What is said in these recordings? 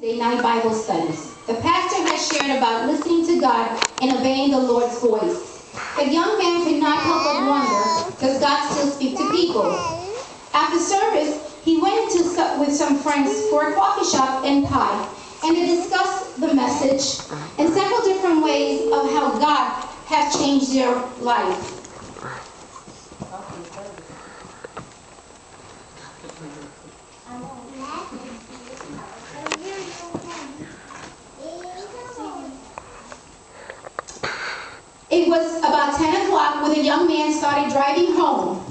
Wednesday night Bible studies. The pastor has shared about listening to God and obeying the Lord's voice. The young man could not help but wonder, does God still speak to people? After service, he went with some friends for a coffee shop and pie, and they discussed the message and several different ways of how God has changed their life. It was about 10 o'clock when the young man started driving home.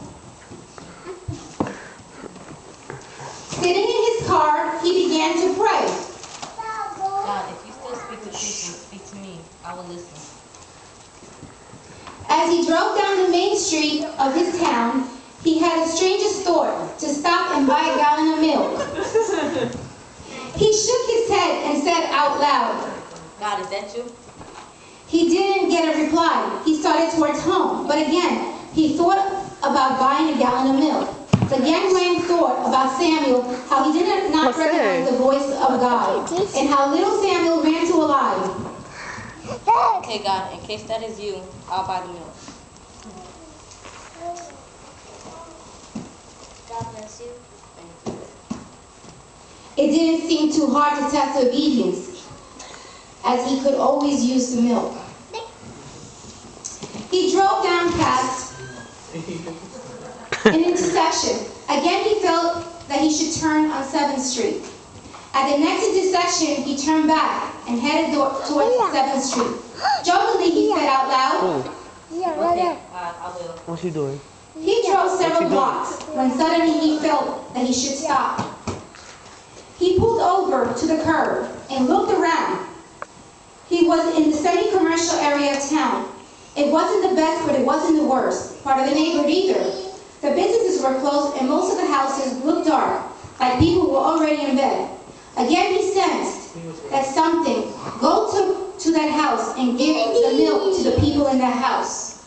Sitting in his car, he began to pray. God, if you still speak to people, speak to me. I will listen. As he drove down the main street of his town, he had the strangest thought to stop and buy a gallon of milk. He shook his head and said out loud, God, is that you? He didn't get a reply. He started towards home, but again, he thought about buying a gallon of milk. The young man thought about Samuel, how he did not recognize the voice of God, and how little Samuel ran to alive. Okay, God, in case that is you, I'll buy the milk. God bless you. Thank you. It didn't seem too hard to test obedience, as he could always use the milk. He drove down past an intersection. Again, he felt that he should turn on 7th Street. At the next intersection, he turned back and headed towards 7th Street. Jokingly, he said out loud, Okay, I will. What's he doing? He drove several blocks when suddenly he felt that he should stop. He pulled over to the curb and looked around. He was in the semi-commercial area of town. It wasn't the best, but it wasn't the worst part of the neighborhood either. The businesses were closed and most of the houses looked dark, like people were already in bed. Again, he sensed that something. Go to that house and give the milk to the people in that house.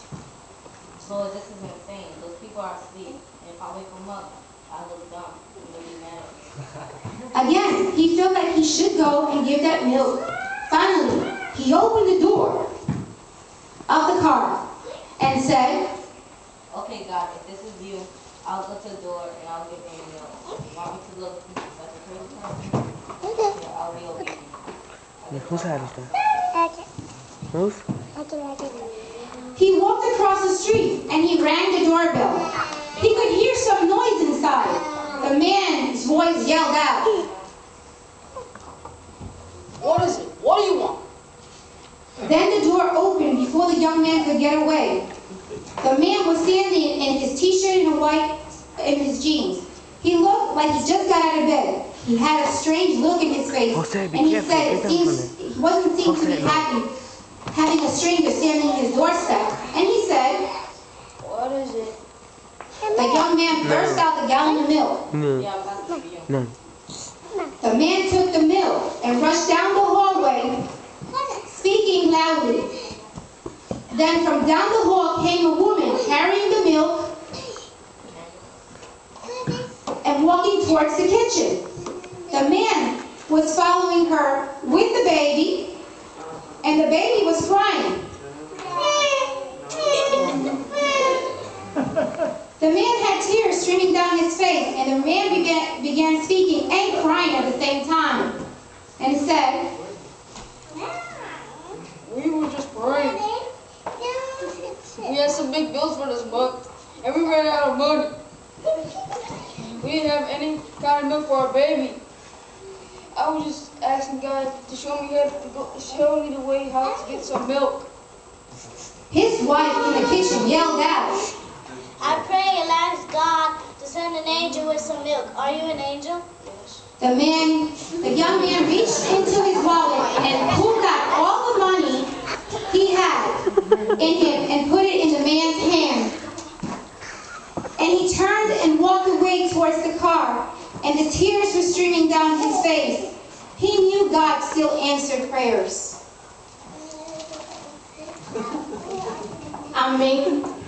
So this is insane. Those people are asleep. And if I wake them up, I look dumb. And they'll be mad. Again, he felt like he should go and give that milk. Finally, he opened the door of the car and said, Okay, God, if this is you, I'll go to the door and I'll give them milk. You want me to look such a crazy person? Yeah, I'll be obedient. Yeah, whose hat is that? Whose? He walked across the street and he rang the doorbell. He could hear some noise inside. The man's voice yelled out, What is it? What do you want? Then the door opened before the young man could get away. The man was standing in his t-shirt and white and his jeans. He looked like he just got out of bed. He had a strange look in his face, Jose, and he careful. said he wasn't seemed to be happy having a stranger standing in his doorstep. And he said, What is it? the young man burst out the gallon of milk. No. Yeah, I'm about to be you. No. The man took the milk and rushed down the hallway, speaking loudly. Then from down the hall came a woman carrying the milk and walking towards the kitchen. The man was following her with the baby, and the baby was crying. The man had tears streaming down his face, and the man began speaking and crying at the same time. And he said, We were just praying. We had some big bills for this month, and we ran out of money. We didn't have any kind of milk for our baby. I was just asking God to show me the way how to get some milk. his wife in the kitchen yelled out, I pray and ask God to send an angel with some milk. Are you an angel? the young man reached into his wallet and pulled out all the money he had in him and put it in the man's hand. And he turned and walked away towards the car, and the tears were streaming down his face. He knew God still answered prayers. Amen.